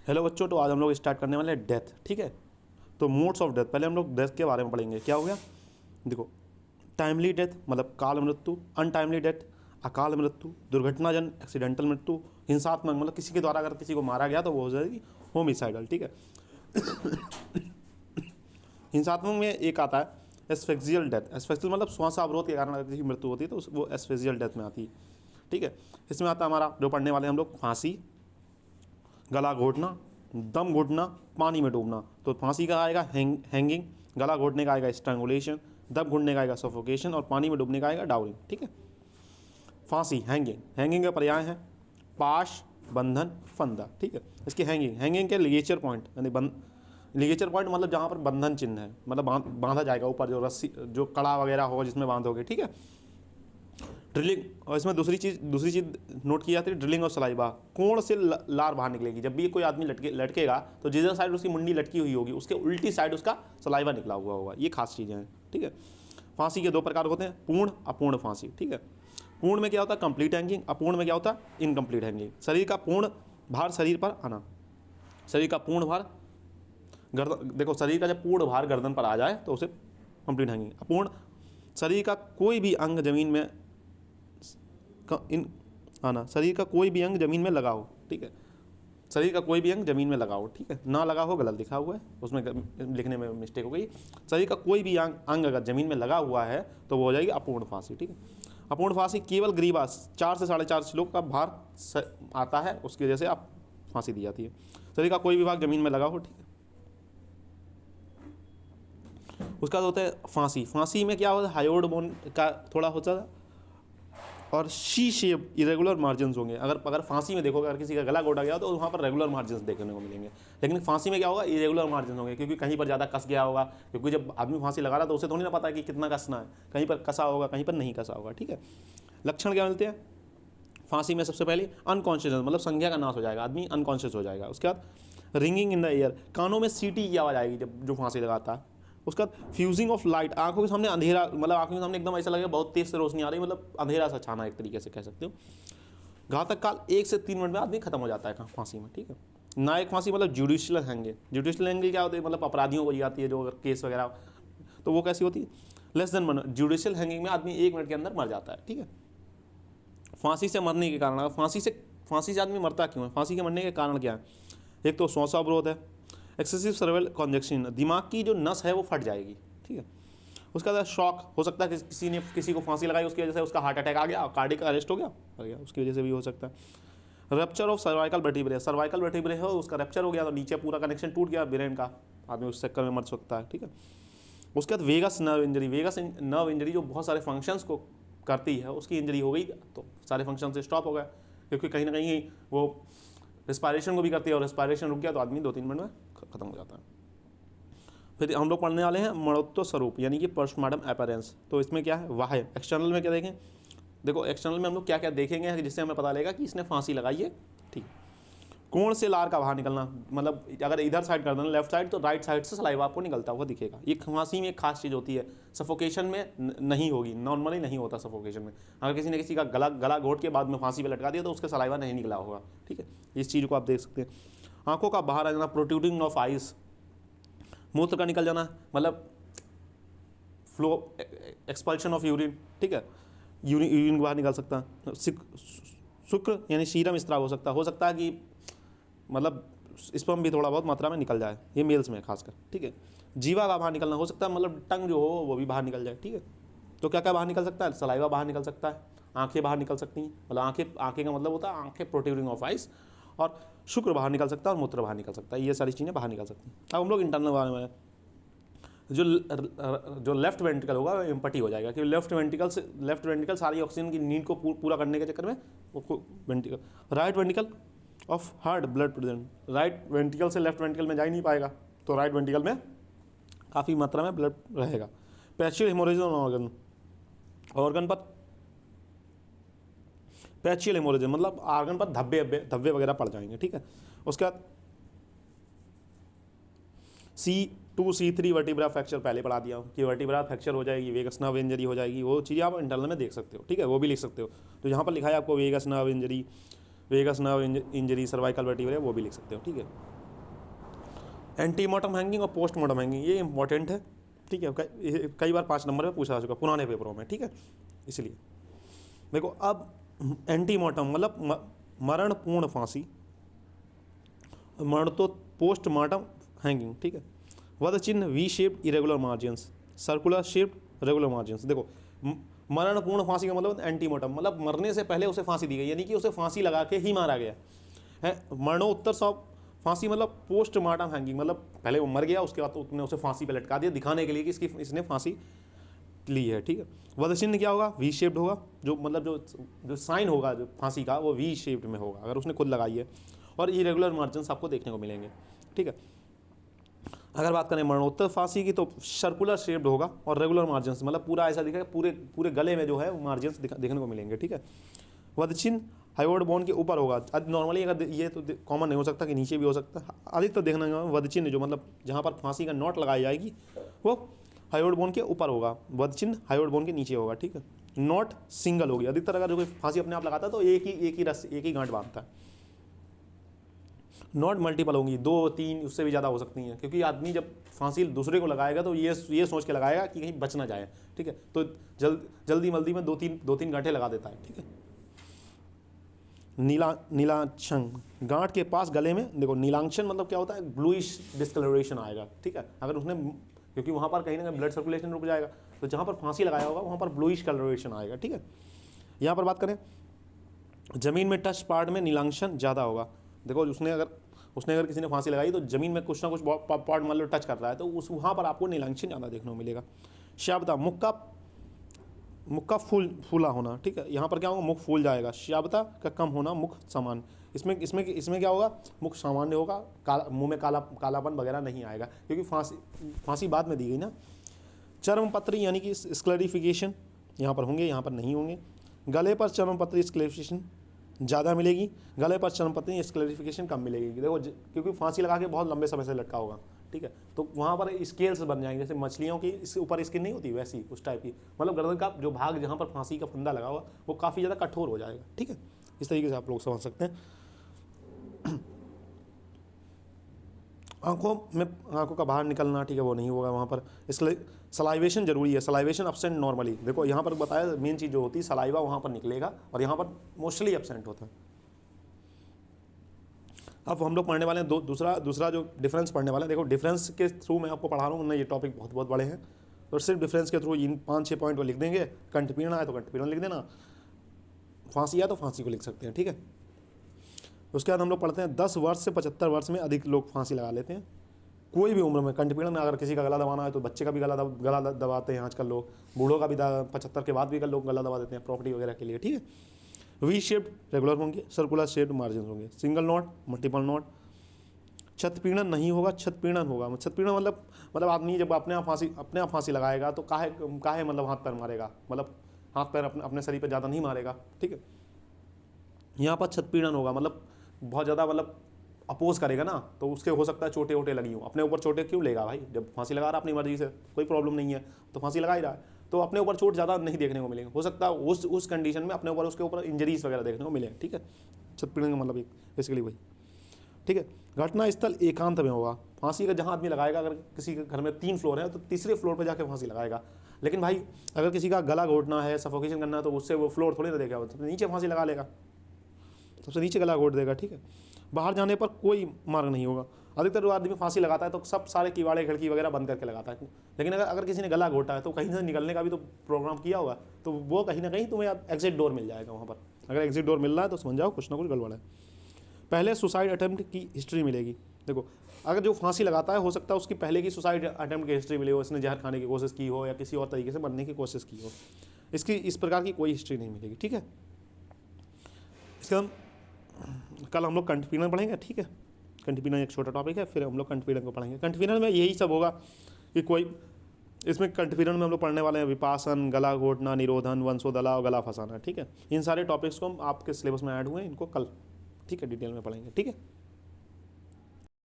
Hello बच्चों, तो आज हम लोग स्टार्ट करने वाले हैं डेथ। ठीक है, तो मोड्स ऑफ डेथ, पहले हम लोग डेथ के बारे में पढ़ेंगे। क्या हो गया, देखो, टाइमली डेथ मतलब काल मृत्यु, अनटाइमली डेथ अकाल मृत्यु, दुर्घटनाजन एक्सीडेंटल मृत्यु, हिंसात्मक मतलब किसी के द्वारा अगर किसी को मारा गया तो वो हो जाएगी होमिसाइडल। ठीक है, हिंसात्मक में एक आता है एस्फेक्सियल डेथ। एस्फेक्सियल मतलब श्वास अवरोध के कारण अगर किसी की मृत्यु होती है तो वो एस्फेक्सियल डेथ में आती है। ठीक है, इसमें आता है हमारा जो पढ़ने वाले हम लोग, फांसी, गला घोटना, दम घुटना, पानी में डूबना। तो फांसी का आएगा हैंगिंग, गला घोटने का आएगा स्ट्रैंगुलेशन, दम घुटने का आएगा सफोकेशन और पानी में डूबने का आएगा डाउरिंग। ठीक है, फांसी हैंगिंग, हैंगिंग के पर्याय हैं पाश, बंधन, फंदा। ठीक है, इसकी हैंगिंग के लिगेचर पॉइंट यानी लिगेचर पॉइंट मतलब जहाँ पर बंधन चिन्ह है, मतलब बांधा जाएगा ऊपर जो रस्सी जो कड़ा वगैरह होगा जिसमें बांधोगे। ठीक है, ड्रिलिंग, और इसमें दूसरी चीज़ नोट की जाती है ड्रिलिंग और सलाइवा। कोण से लार बाहर निकलेगी। जब भी कोई आदमी लटकेगा तो जिधर साइड उसकी मुंडी लटकी हुई होगी उसके उल्टी साइड उसका सलाइवा निकला हुआ होगा। ये खास चीज़ें हैं। ठीक है, फांसी के दो प्रकार होते हैं, पूर्ण अपूर्ण फांसी। ठीक है, पूर्ण में क्या होता है कंप्लीट हैंगिंग, अपूर्ण में क्या होता है इनकम्प्लीट हैंगिंग। शरीर का पूर्ण भार शरीर पर आना, शरीर का पूर्ण भार गर्दन, देखो शरीर का जब पूर्ण भार गर्दन पर आ जाए तो उसे कंप्लीट हैंगिंग। अपूर्ण, शरीर का कोई भी अंग जमीन में आना, शरीर का कोई भी अंग जमीन में लगा हो। ठीक है, शरीर का कोई भी अंग जमीन में लगा हो। ठीक है, ना लगा हो गलत लिखा हुआ है, उसमें लिखने में मिस्टेक हो गई। शरीर का कोई भी अंग अगर जमीन में लगा हुआ है तो वो हो जाएगी अपूर्ण फांसी। ठीक है, अपूर्ण फांसी केवल ग्रीवा 4 से 4.5 किलो का भार आता है, उसकी वजह से आप फांसी दी जाती है। शरीर का कोई भी भाग जमीन में लगा हो। ठीक है, उसका होता है फांसी। फांसी में क्या होता है हायोड बोन का थोड़ा होता है और शी शेप इरेगुलर मार्जिन होंगे। अगर फांसी में देखोगे अगर किसी का गला घोटा गया तो वहाँ पर रेगुलर मार्जिन देखने को मिलेंगे, लेकिन फांसी में क्या होगा इरेगुलर मार्जिन होंगे, क्योंकि कहीं पर ज़्यादा कस गया होगा। क्योंकि जब आदमी फांसी लगा रहा तो उसे थोड़ी ना पता है कि कितना कसना है, कहीं पर कसा होगा कहीं पर नहीं कसा होगा। ठीक है, लक्षण क्या मिलते हैं फांसी में, सबसे पहले अनकॉन्शियस मतलब संज्ञा का नाश हो जाएगा, आदमी अनकॉन्शियस हो जाएगा। उसके बाद रिंगिंग इन द एयर, कानों में सीटी की आवाज़ आएगी जब जो फांसी लगाता है। उसका फ्यूजिंग ऑफ लाइट, आंखों के सामने अंधेरा, मतलब आंखों के सामने एकदम ऐसा लगेगा बहुत तेज से रोशनी आ रही, मतलब अंधेरा सा छाना एक तरीके से कह सकते हो। घातक काल 1 से 3 मिनट में आदमी खत्म हो जाता है फांसी में। ठीक है, न्यायिक फांसी मतलब जुडिशियल हैंगिंग। जुडिशियल हैंगिंग क्या होती है, मतलब अपराधियों को दी जाती है जो केस वगैरह, तो वो कैसी होती है लेस देन 1 जुडिशियल हैंगिंग में आदमी 1 मिनट के अंदर मर जाता है। ठीक है, फांसी से मरने के कारण, फांसी से आदमी मरता क्यों है, फांसी के मरने के कारण क्या है, एक तो श्वासावरोध है, एक्सेसिव सर्वेल कॉन्जेक्शन, दिमाग की जो नस है वो फट जाएगी। ठीक है, उसका बाद शॉक हो सकता है कि किसी ने किसी को फांसी लगाई उसकी वजह से उसका हार्ट अटैक आ गया, कार्डियक अरेस्ट हो गया, उसकी वजह से भी हो सकता है। Rupture of cervical vertebrae, cervical vertebrae हो उसका रप्चर हो गया तो नीचे पूरा कनेक्शन टूट गया ब्रेन का, आदमी उस चक्कर में मर सकता है। ठीक है, उसके बाद vagus nerve injury, vagus nerve injury जो बहुत सारे फंक्शंस को करती है उसकी इंजरी हो गई तो सारे फंक्शन से स्टॉप हो गया, क्योंकि कहीं ना कहीं वो रिस्पायरेशन को भी करती है और रिस्पायरेशन रुक गया तो आदमी 2-3 मिनट में खत्म हो जाता है। फिर हम लोग पढ़ने वाले हैं मरणोत्तर स्वरूप यानी कि पोस्टमार्टम अपीयरेंस। तो इसमें क्या है वाह, एक्सटर्नल में क्या देखें, देखो एक्सटर्नल में हम लोग क्या क्या देखेंगे जिससे हमें पता लगेगा कि इसने फांसी लगाई है। ठीक, कोण से लार का बाहर निकलना, मतलब अगर इधर साइड कर देना लेफ्ट साइड तो राइट साइड से सलाइवा आपको निकलता हुआ दिखेगा। ये फांसी में एक खास चीज़ होती है, सफोकेशन में नहीं होगी, नॉर्मली नहीं होता सफोकेशन में। अगर किसी ने किसी का गला घोट के बाद में फांसी पे लटका दिया तो उसका सलाइवा नहीं निकला होगा। ठीक है, इस चीज़ को आप देख सकते हैं। आंखों का बाहर आ जाना, प्रोट्रूडिंग ऑफ आइज, मूत्र का निकल जाना मतलब फ्लो एक्सपल्शन ऑफ यूरिन। ठीक है, यूरिन बाहर निकल सकता है। शुक्र यानी सीरम स्त्राव हो सकता है कि मतलब स्पर्म भी थोड़ा बहुत मात्रा में निकल जाए, ये मेल्स में खासकर। ठीक है, जीवा का बाहर निकलना हो सकता है, मतलब टंग जो हो वो भी बाहर निकल जाए। ठीक है, तो क्या क्या बाहर निकल सकता है, सलाइवा बाहर निकल सकता है, आंखें बाहर निकल सकती हैं, मतलब आंखें का मतलब होता है आंखें प्रोट्रूडिंग ऑफ आइज, और शुक्र बाहर निकल सकता है और मूत्र बाहर निकल सकता है, ये सारी चीज़ें बाहर निकल सकती हैं। अब हम लोग इंटरनल बारे में, जो लेफ्ट वेंट्रिकल होगा वो एम्पटी हो जाएगा, क्योंकि लेफ्ट वेंट्रिकल सारी ऑक्सीजन की नीड को पूरा करने के चक्कर में वो ventricle, right ventricle of heart blood present, right ventricle से लेफ्ट वेंट्रिकल में जा ही नहीं पाएगा तो राइट वेंट्रिकल में काफ़ी मात्रा में ब्लड रहेगा। पैचियल हेमोरेज ऑर्गन पर, पैचियल हेमोरेज मतलब आर्गन पर धब्बे वगैरह पड़ जाएंगे। ठीक है, उसके बाद C2 C3 वर्टिब्रा फ्रैक्चर पहले पढ़ा दिया हूँ कि वर्टिब्रा फ्रैक्चर हो जाएगी, वेगस नर्व इंजरी हो जाएगी, वो चीज़ें आप इंटरनल में देख सकते हो। ठीक है, वो भी लिख सकते हो, तो यहाँ पर लिखा है आपको vagus nerve injury cervical vertebra, वो भी लिख सकते हो। ठीक है, एंटीमोर्टम हैंगिंग और पोस्टमोर्टम हैंगिंग, ये इंपॉर्टेंट है, ठीक है, कई बार 5 नंबर में पूछा जा चुका पुराने पेपरों में, ठीक है। इसलिए देखो अब एंटीमोर्टम मतलब मरणपूर्ण फांसी, मरणतो पोस्टमार्टम हैंगिंग, ठीक है। वध चिन्ह V shaped irregular margins, circular shaped regular margins. देखो मरणपूर्ण फांसी का मतलब एंटीमोर्टम मतलब मरने से पहले उसे फांसी दी गई, यानी कि उसे फांसी लगा के ही मारा गया है। मरणोत्तर सब फांसी मतलब पोस्टमार्टम हैंगिंग, मतलब पहले वो मर गया, उसके बाद तो उसने उसे फांसी पे लटका दिया दिखाने के लिए कि इसने फांसी ली है, ठीक है। वध चिन्ह क्या होगा, वी शेप्ड होगा, जो मतलब जो साइन होगा जो फांसी का वो वी शेप्ड में होगा अगर उसने खुद लगाई है, और इरेगुलर मार्जिन्स आपको देखने को मिलेंगे, ठीक है। अगर बात करें मरणोत्तर फांसी की तो सर्कुलर शेप्ड होगा और रेगुलर मार्जिन्स मतलब पूरा ऐसा दिखेगा, पूरे गले में जो है वो मार्जिन्स देखने को मिलेंगे, ठीक है। वध चिन्ह हाइवर्ड बोन के ऊपर होगा, नॉर्मली अगर ये तो कॉमन नहीं हो सकता कि नीचे भी हो सकता है, अधिकतर देखने का वध चिन्ह जो मतलब जहाँ पर फांसी का नोट लगाई जाएगी वो हाइवर्ड बोन के ऊपर होगा, वध चिन्ह हाइवर्ड बोन के नीचे होगा, ठीक है। नोट सिंगल होगी, अधिकतर अगर कोई फांसी अपने आप लगाता है तो एक ही गांठ बांधता है। नॉट मल्टीपल होंगी, 2 3 उससे भी ज़्यादा हो सकती हैं, क्योंकि आदमी जब फांसी दूसरे को लगाएगा तो ये सोच के लगाएगा कि कहीं बच ना जाए, ठीक है, तो जल्दी में 2-3 गांठें लगा देता है, ठीक है। नीलाक्षण गांठ के पास गले में, देखो नीलांक्षण मतलब क्या होता है, ब्लूइश डिस्कलरेशन आएगा, ठीक है। अगर उसने क्योंकि वहाँ पर कहीं ना कहीं ब्लड सर्कुलेशन रुक जाएगा, तो जहाँ पर फांसी लगाया होगा वहाँ पर ब्लूइश कलरेशन आएगा, ठीक है। यहाँ पर बात करें जमीन में टच पार्ट में नीलांक्षण ज़्यादा होगा, देखो उसने अगर किसी ने फांसी लगाई तो जमीन में कुछ ना कुछ पार्ट मान लो टच कर रहा है तो वहाँ पर आपको नीलांक्षण ज़्यादा देखने को मिलेगा। श्यावता मुख का फूला होना, ठीक है, यहाँ पर क्या होगा, मुख फूल जाएगा। श्यावता का कम होना, मुख समान, इसमें क्या होगा, मुख सामान्य होगा, मुंह में कालापन वगैरह नहीं आएगा, क्योंकि फांसी बाद में दी गई ना। चर्मपत्री यानी कि स्क्लेरिफिकेशन यहाँ पर होंगे, यहाँ पर नहीं होंगे। गले पर चर्मपत्री स्क्लेरिफिकेशन ज़्यादा मिलेगी, गले पर चर्मपत्री स्क्लेरिफिकेशन कम मिलेगी, देखो क्योंकि फांसी लगा के बहुत लंबे समय से लटका होगा, ठीक है, तो वहाँ पर स्केल्स बन जाएंगे, जैसे मछलियों की इसके ऊपर स्किन नहीं होती वैसी उस टाइप की, मतलब गर्दन का जो भाग जहाँ पर फांसी का फंदा लगा हुआ वो काफ़ी ज़्यादा कठोर हो जाएगा, ठीक है। इस तरीके से आप लोग समझ सकते हैं। आंखों का बाहर निकलना, ठीक है, वो नहीं होगा वहाँ पर। इसलिए सलाइवेशन जरूरी है, सलाइवेशन एब्सेंट नॉर्मली, देखो यहाँ पर बताया मेन चीज़ जो होती है सलाइवा वहाँ पर निकलेगा और यहाँ पर मोस्टली एब्सेंट होता है। अब हम लोग पढ़ने वाले हैं दूसरा जो डिफरेंस पढ़ने वाले हैं। देखो डिफरेंस के थ्रू मैं आपको पढ़ा रहा हूँ ना, ये टॉपिक बहुत बड़े हैं, तो सिर्फ डिफरेंस के थ्रू इन 5-6 पॉइंट को लिख देंगे। कंठपीड़न है तो कंठपीड़न लिख देना, फांसी है तो फांसी को लिख सकते हैं, ठीक है। उसके बाद हम लोग पढ़ते हैं 10 वर्ष से 75 वर्ष में अधिक लोग फांसी लगा लेते हैं, कोई भी उम्र में। कंठपीड़न में अगर किसी का गला दबाना है तो बच्चे का भी गला दबाते हैं आजकल लोग, बूढ़ों का भी 75 के बाद भी लोग गला दबा देते हैं प्रॉपर्टी वगैरह के लिए, ठीक है। वी शेप्ड रेगुलर होंगे, सर्कुलर शेप्ड मार्जिन होंगे, सिंगल नॉट, मल्टीपल नॉट। छतपीड़न नहीं होगा, छतपीड़न होगा। छतपीड़न मतलब आदमी जब अपने आप फांसी लगाएगा तो काहे मतलब हाथ पैर मारेगा, मतलब हाथ पैर अपने शरीर पर ज़्यादा नहीं मारेगा, ठीक है। यहाँ पर छतपीड़न होगा, मतलब बहुत ज़्यादा मतलब अपोज करेगा ना, तो उसके हो सकता है चोटें वोटें लगी हों। अपने ऊपर चोटें क्यों लेगा भाई, जब फांसी लगा रहा अपनी मर्जी से, कोई प्रॉब्लम नहीं है तो फांसी लगा ही रहा है, तो अपने ऊपर चोट ज़्यादा नहीं देखने को मिलेंगे। हो सकता है उस कंडीशन में उसके ऊपर इंजरीज वगैरह देखने को मिले, ठीक है। छतपीड़न का मतलब बेसिकली वही, ठीक है। घटना स्थल एकांत में होगा, फांसी का जहाँ आदमी लगाएगा, अगर किसी के घर में 3 फ्लोर है तो तीसरे फ्लोर पर जाकर फांसी लगाएगा। लेकिन भाई अगर किसी का गला घोटना है, सफोकेशन करना है, तो उससे वो फ्लोर थोड़ी ना देगा, वो नीचे फांसी लगा लेगा, सबसे नीचे गला घोट देगा, ठीक है। बाहर जाने पर कोई मार्ग नहीं होगा। अधिकतर जो आदमी फांसी लगाता है तो सारे किवाड़े खिड़की वगैरह बंद करके लगाता है, लेकिन अगर किसी ने गला घोटा है तो कहीं से निकलने का भी तो प्रोग्राम किया होगा, तो वो कहीं ना कहीं तुम्हें एग्जिट डोर मिल जाएगा वहाँ पर। अगर एग्जिट डोर मिल रहा है तो समझ जाओ कुछ ना कुछ गड़बड़ है। पहले सुसाइड अटैम्प्ट की हिस्ट्री मिलेगी, देखो अगर जो फांसी लगाता है हो सकता है उसकी पहले की सुसाइड अटैम्प्ट की हिस्ट्री मिले हो, उसने जहर खाने की कोशिश की हो या किसी और तरीके से मरने की कोशिश की हो, इसकी इस प्रकार की कोई हिस्ट्री नहीं मिलेगी, ठीक है। इसका कल हम लोग कंठपीड़न पढ़ेंगे, ठीक है। कंठपीड़न एक छोटा टॉपिक है, फिर हम लोग कंठपीड़न को पढ़ेंगे। कंठपीड़न में यही सब होगा कि कोई इसमें कंठपीड़न में हम लोग पढ़ने वाले हैं विपासन, गला घोटना, निरोधन, वंशोदला और गला फंसाना, ठीक है। इन सारे टॉपिक्स को हम आपके सिलेबस में ऐड हुए हैं, इनको कल ठीक है डिटेल में पढ़ेंगे, ठीक है।